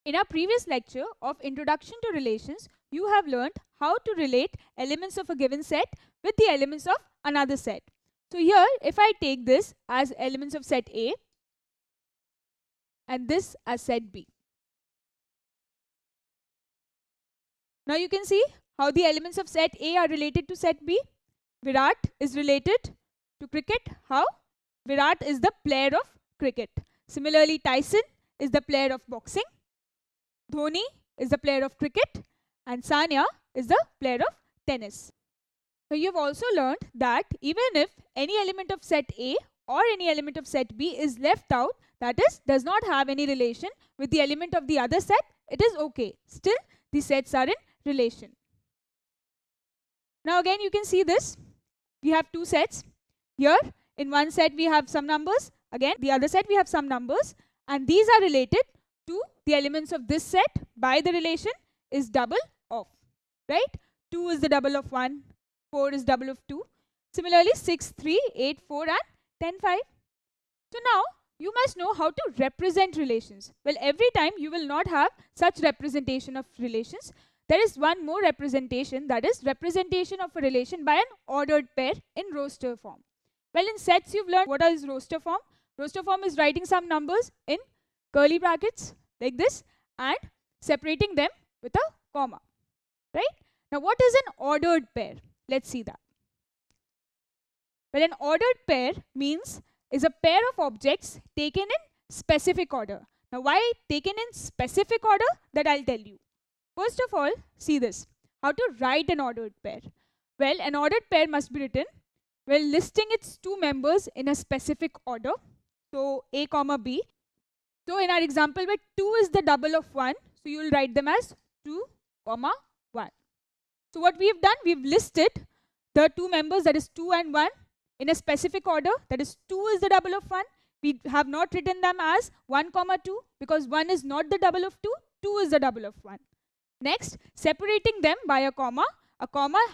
In our previous lecture of Introduction to Relations, you have learned how to relate elements of a given set with the elements of another set. So here, if I take this as elements of set A and this as set B. Now you can see how the elements of set A are related to set B. Virat is related to cricket. How? Virat is the player of cricket. Similarly, Tyson is the player of boxing. Dhoni is the player of cricket and Sania is the player of tennis. So you have also learned that even if any element of set A or any element of set B is left out, that is, does not have any relation with the element of the other set, it is okay. Still, the sets are in relation. Now again you can see this. We have two sets. Here in one set we have some numbers. Again the other set we have some numbers. And these are related to the elements of this set by the relation is double of. Right? 2 is the double of 1. 4 is double of 2. Similarly 6, 3, 8, 4 and 10, 5. So now you must know how to represent relations. Well, every time you will not have such representation of relations. There is one more representation, that is representation of a relation by an ordered pair in roster form. Well, in sets you've learned what is roster form. Roster form is writing some numbers in curly brackets like this and separating them with a comma. Right? Now what is an ordered pair? Let's see that. Well, an ordered pair means is a pair of objects taken in specific order. Now why taken in specific order? That I'll tell you. First of all, see this. How to write an ordered pair? Well, an ordered pair must be written listing its two members in a specific order. So A comma B. So in our example where 2 is the double of 1, so you will write them as 2 comma 1. So what we have done, we have listed the two members, that is 2 and 1, in a specific order, that is 2 is the double of 1. We have not written them as 1 comma 2 because 1 is not the double of 2, 2 is the double of 1. Next, separating them by a comma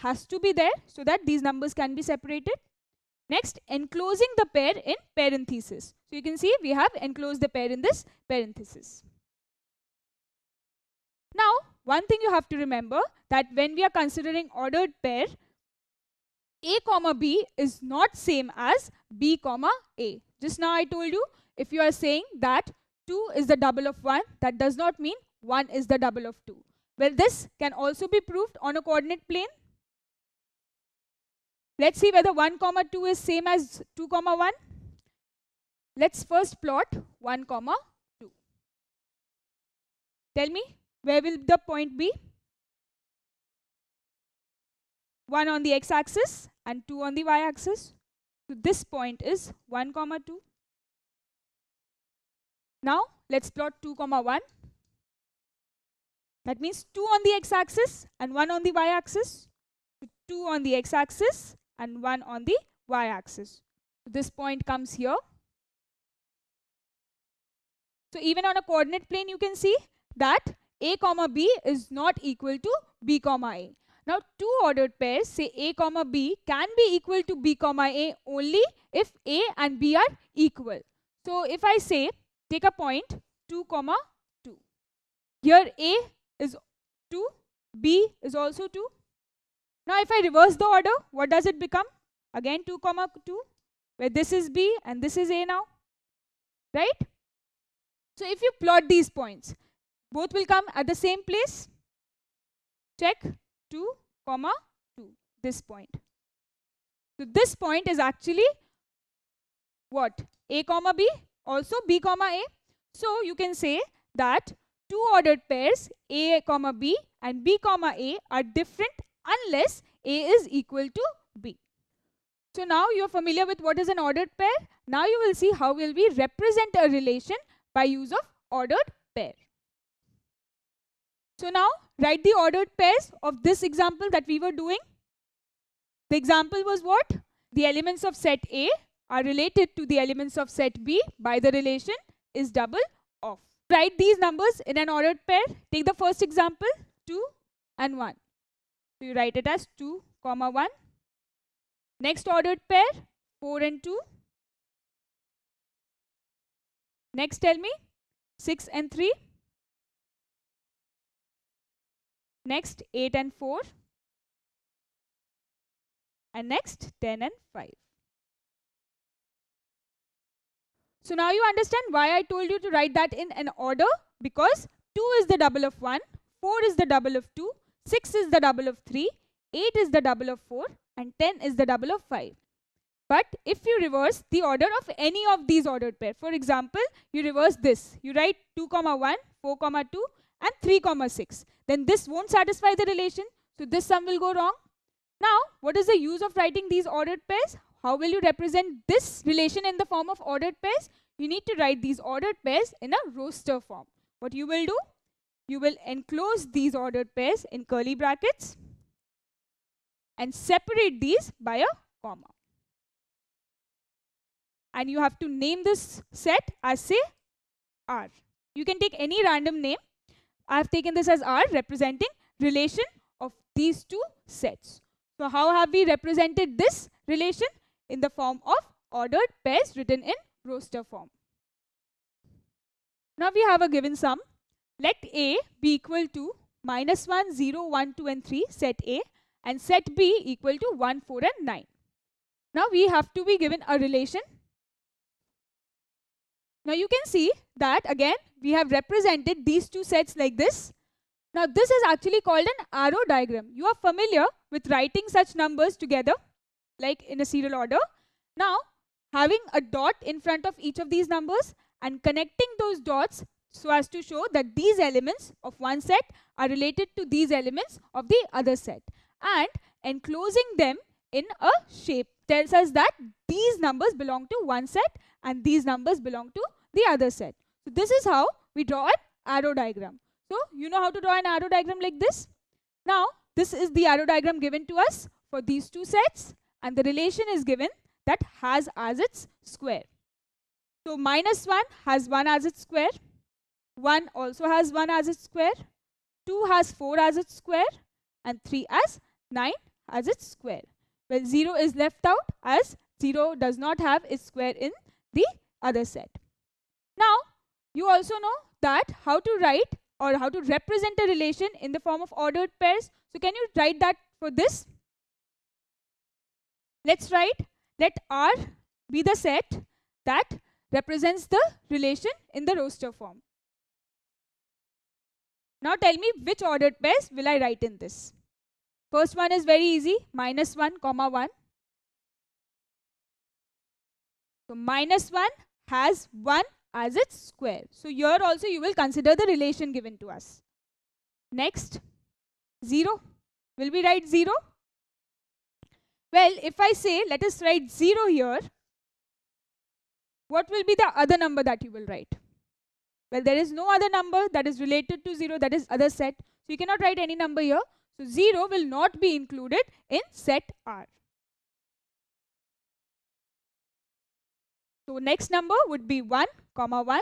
has to be there so that these numbers can be separated. Next, enclosing the pair in parenthesis. So you can see we have enclosed the pair in this parenthesis. Now, one thing you have to remember that when we are considering ordered pair, A comma B is not same as B comma A. Just now I told you, if you are saying that 2 is the double of 1, that does not mean 1 is the double of 2. Well, this can also be proved on a coordinate plane. Let's see whether 1 comma 2 is same as 2 comma 1. Let's first plot 1 comma 2. Tell me, where will the point be? 1 on the x-axis and 2 on the y-axis. So this point is 1 comma 2. Now let's plot 2 comma 1. That means 2 on the x-axis and 1 on the y-axis. So 2 on the x-axis and 1 on the y-axis. So this point comes here. So even on a coordinate plane you can see that A comma B is not equal to B comma A. Now two ordered pairs, say A comma B, can be equal to B comma A only if A and B are equal. So if I say, take a point 2 comma 2. Here A is 2, B is also 2. Now if I reverse the order, what does it become? Again 2 comma 2, where this is B and this is A now. Right? So if you plot these points, both will come at the same place. Check 2 comma 2, this point. So this point is actually what? A comma B, also B comma A. So you can say that two ordered pairs A comma B and B comma A are different unless A is equal to B. So now you are familiar with what is an ordered pair. Now you will see how will we represent a relation by use of ordered pair. So now write the ordered pairs of this example that we were doing. The example was what? The elements of set A are related to the elements of set B by the relation is double of. Write these numbers in an ordered pair. Take the first example, 2 and 1. So you write it as 2 comma 1. Next ordered pair, 4 and 2. Next tell me, 6 and 3. next 8 and 4, and next 10 and 5. So now you understand why I told you to write that in an order, because 2 is the double of 1, 4 is the double of 2, 6 is the double of 3, 8 is the double of 4, and 10 is the double of 5. But if you reverse the order of any of these ordered pair, for example, you reverse this. You write 2, 1, 4, 2, and 3, 6. Then this won't satisfy the relation. So this sum will go wrong. Now, what is the use of writing these ordered pairs? How will you represent this relation in the form of ordered pairs? You need to write these ordered pairs in a roster form. What you will do? You will enclose these ordered pairs in curly brackets and separate these by a comma. And you have to name this set as, say, R. You can take any random name. I have taken this as R, representing relation of these two sets. So how have we represented this relation? In the form of ordered pairs written in roster form. Now we have a given sum. Let A be equal to -1, 0, 1, 2 and 3, set A, and set B equal to 1, 4 and 9. Now we have to be given a relation. Now you can see that again we have represented these two sets like this. Now this is actually called an arrow diagram. You are familiar with writing such numbers together like in a serial order. Now having a dot in front of each of these numbers and connecting those dots so as to show that these elements of one set are related to these elements of the other set, and enclosing them in a shape tells us that these numbers belong to one set and these numbers belong to the other set. So this is how we draw an arrow diagram. So you know how to draw an arrow diagram like this. Now this is the arrow diagram given to us for these two sets, and the relation is given that has as its square. So -1 has 1 as its square, 1 also has 1 as its square, 2 has 4 as its square, and 3 as 9 as its square. Well, 0 is left out as 0 does not have its square in the other set. Now, you also know that how to write or how to represent a relation in the form of ordered pairs. So can you write that for this? Let's write, let R be the set that represents the relation in the roster form. Now tell me which ordered pairs will I write in this. First one is very easy, -1, 1. So -1 has 1 as its square. So here also you will consider the relation given to us. Next, 0. Will we write 0? Well, if I say let us write 0 here, what will be the other number that you will write? Well, there is no other number that is related to 0, that is other set. So you cannot write any number here. So 0 will not be included in set R. So next number would be 1, 1.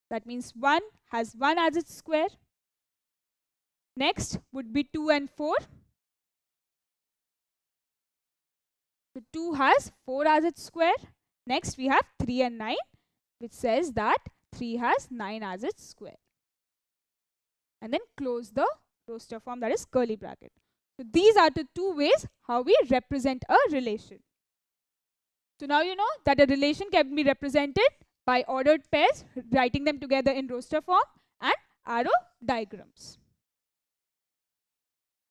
That means 1 has 1 as its square. Next would be 2 and 4. So 2 has 4 as its square. Next we have 3 and 9, which says that 3 has 9 as its square. And then close the roster form, that is curly bracket. So these are the two ways how we represent a relation. So now you know that a relation can be represented by ordered pairs, writing them together in roster form, and arrow diagrams.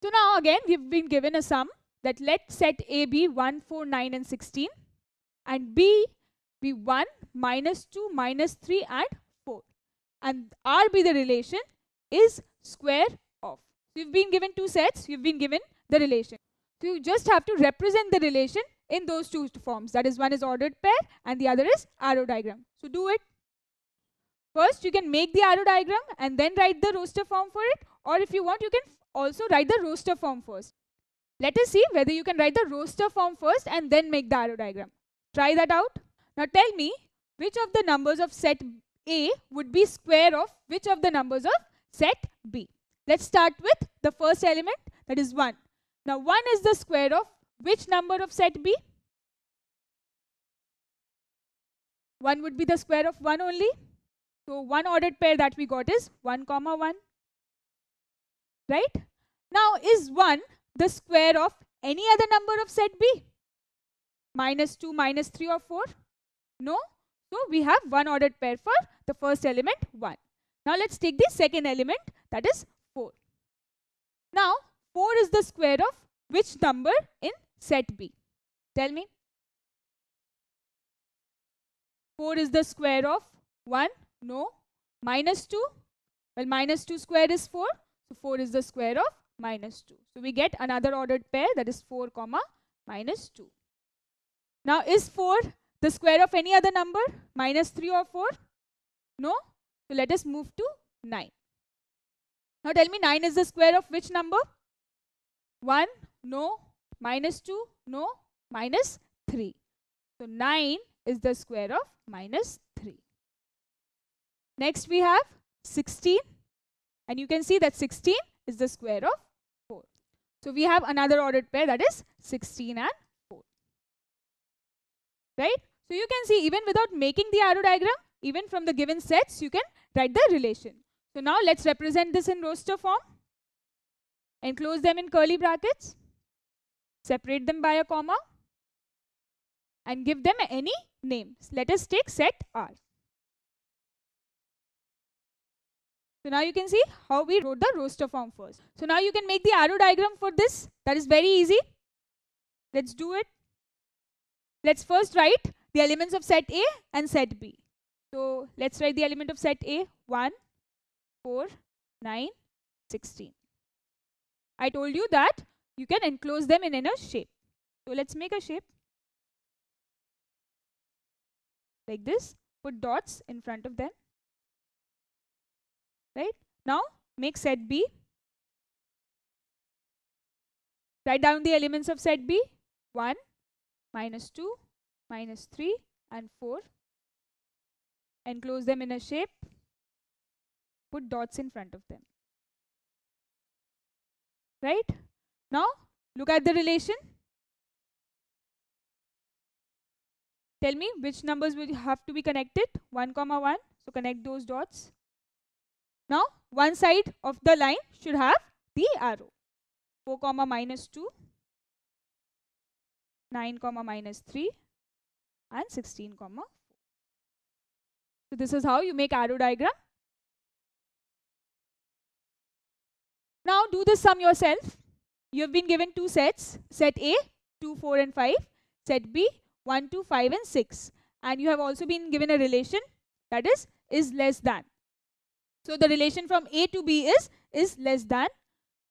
So now again we've been given a sum that let set A be 1, 4, 9 and 16 and B be 1, -2, -3 and 4. And R be the relation is square of. So you've been given two sets, you've been given the relation. So you just have to represent the relation in those two forms. That is, one is ordered pair and the other is arrow diagram. So do it. First you can make the arrow diagram and then write the roster form for it, or if you want you can also write the roster form first. Let us see whether you can write the roster form first and then make the arrow diagram. Try that out. Now tell me which of the numbers of set A would be square of which of the numbers of set B. Let's start with the first element, that is 1. Now 1 is the square of which number of set B? 1 would be the square of 1 only. So one ordered pair that we got is 1, 1. right? Now, is 1 the square of any other number of set B? -2, -3 or 4? No. So we have one ordered pair for the first element 1. Now let's take the second element, that is 4. Now 4 is the square of which number in set B? Tell me. 4 is the square of 1? No. -2? Well, -2 square is 4. So 4 is the square of -2. So we get another ordered pair, that is 4 comma -2. Now is 4 the square of any other number? -3 or 4? No. So let us move to 9. Now tell me, 9 is the square of which number? 1? No. -2? No. -3. So 9 is the square of -3. Next we have 16. And you can see that 16 is the square of 4. So we have another ordered pair, that is 16 and 4. Right? So you can see, even without making the arrow diagram, even from the given sets, you can write the relation. So now let's represent this in roster form. Enclose them in curly brackets. Separate them by a comma. And give them any name. Let us take set R. So now you can see how we wrote the roster form first. So now you can make the arrow diagram for this. That is very easy. Let's do it. Let's first write the elements of set A and set B. So let's write the element of set A, 1, 4, 9, 16. I told you that you can enclose them in a shape. So let's make a shape like this. Put dots in front of them. Right? Now make set B. Write down the elements of set B. 1, -2, -3 and 4. Enclose them in a shape. Put dots in front of them. Right? Now look at the relation. Tell me which numbers will have to be connected. 1, 1. So connect those dots. Now one side of the line should have the arrow. 4, -2, 9, -3 and 16, 4. So this is how you make arrow diagram. Now do this sum yourself. You have been given two sets. Set A, 2, 4 and 5. Set B, 1, 2, 5 and 6. And you have also been given a relation, that is less than. So the relation from A to B is less than.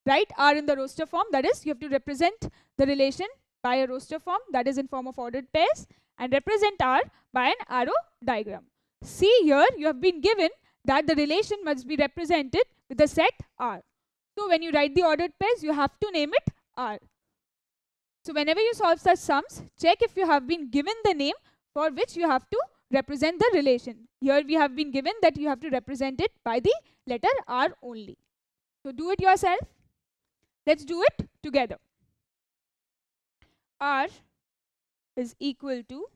Write R in the roster form, that is you have to represent the relation by a roster form, that is in form of ordered pairs, and represent R by an arrow diagram. See here, you have been given that the relation must be represented with the set R. So when you write the ordered pairs, you have to name it R. So whenever you solve such sums, check if you have been given the name for which you have to represent the relation. Here we have been given that you have to represent it by the letter R only. So do it yourself. Let's do it together. R is equal to,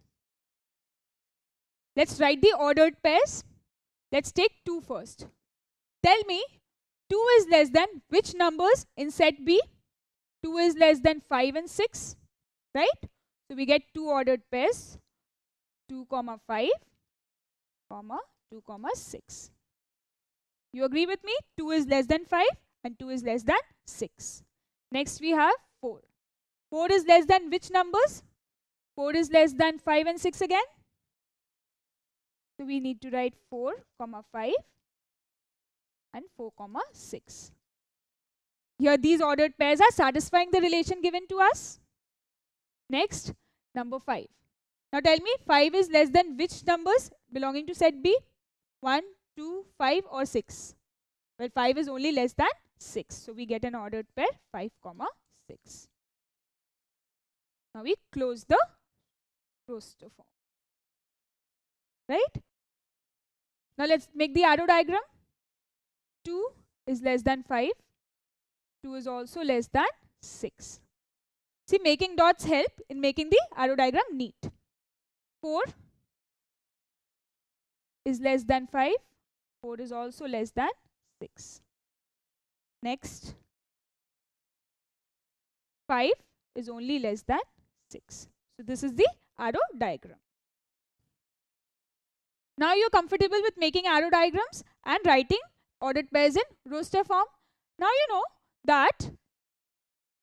let's write the ordered pairs. Let's take 2 first. Tell me, 2 is less than which numbers in set B? 2 is less than 5 and 6, right? So we get 2 ordered pairs, 2, 5, 2, 6. You agree with me? 2 is less than 5 and 2 is less than 6. Next we have 4. 4 is less than which numbers? 4 is less than 5 and 6 again. So we need to write 4, 5 and 4, 6. Here these ordered pairs are satisfying the relation given to us. Next, number 5. Now tell me, 5 is less than which numbers belonging to set B? 1, 2, 5 or 6? Well, 5 is only less than 6. So we get an ordered pair 5, 6. Now we close the roster form. Right? Now let's make the arrow diagram. 2 is less than 5. 2 is also less than 6. See, making dots help in making the arrow diagram neat. 4 is less than 5. 4 is also less than 6. Next, 5 is only less than 6. So this is the arrow diagram. Now you're comfortable with making arrow diagrams and writing ordered pairs in roster form. Now you know that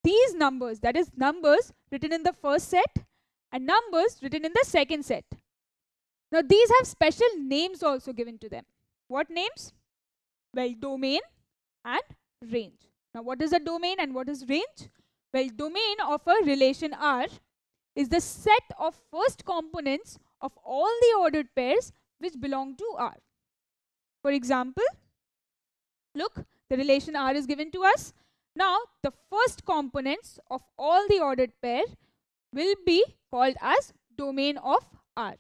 these numbers, that is numbers written in the first set and numbers written in the second set. Now these have special names also given to them. What names? Well, domain and range. Now what is a domain and what is range? Well, domain of a relation R is the set of first components of all the ordered pairs which belong to R. For example, look, the relation R is given to us. Now the first components of all the ordered pair will be called as domain of R.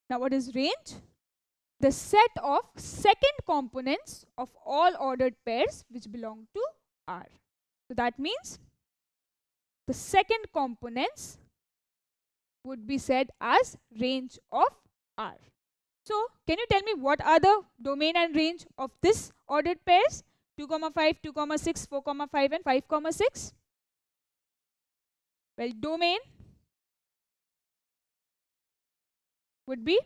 Now what is range? The set of second components of all ordered pairs which belong to R. So that means the second components would be said as range of R. So can you tell me what are the domain and range of this ordered pairs? 2, 5, 2, 6, 4, 5 and 5, 6. Well, domain would be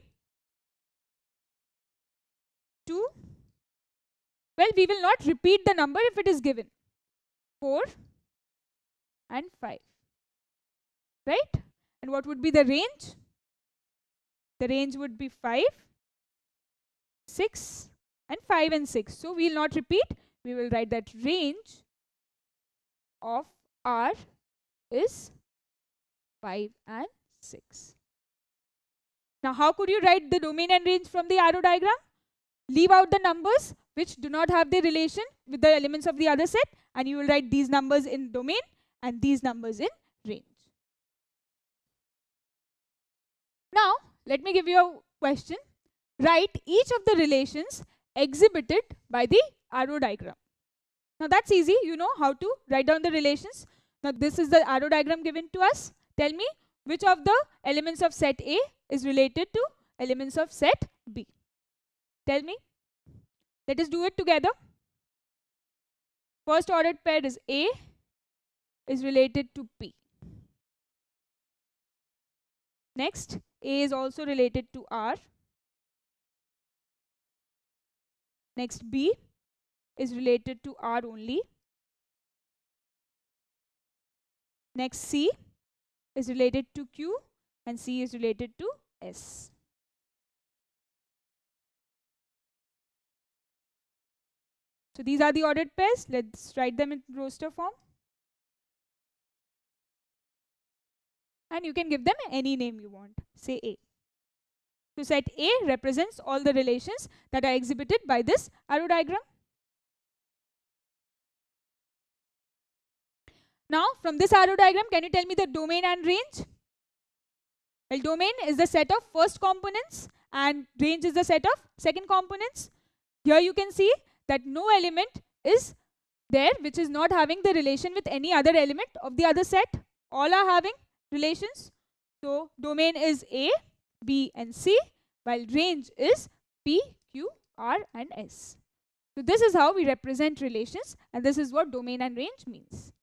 2. Well, we will not repeat the number if it is given. 4 and 5. Right? And what would be the range? The range would be 5, 6 and 5 and 6. So we will not repeat. We will write that range of R is 5 and 6. Now how could you write the domain and range from the arrow diagram? Leave out the numbers which do not have the relation with the elements of the other set, and you will write these numbers in domain and these numbers in range. Now let me give you a question. Write each of the relations exhibited by the arrow diagram. Now that's easy. You know how to write down the relations. Now this is the arrow diagram given to us. Tell me which of the elements of set A is related to elements of set B. Tell me. Let us do it together. First ordered pair is A is related to P. Next, A is also related to R. Next, B is related to R only. Next, C is related to Q and C is related to S. So these are the ordered pairs. Let's write them in roster form. And you can give them any name you want. Say A. So set A represents all the relations that are exhibited by this arrow diagram. Now from this arrow diagram, can you tell me the domain and range? Well, domain is the set of first components and range is the set of second components. Here you can see that no element is there which is not having the relation with any other element of the other set. All are having relations. So domain is A, B and C, while range is P, Q, R and S. So this is how we represent relations, and this is what domain and range means.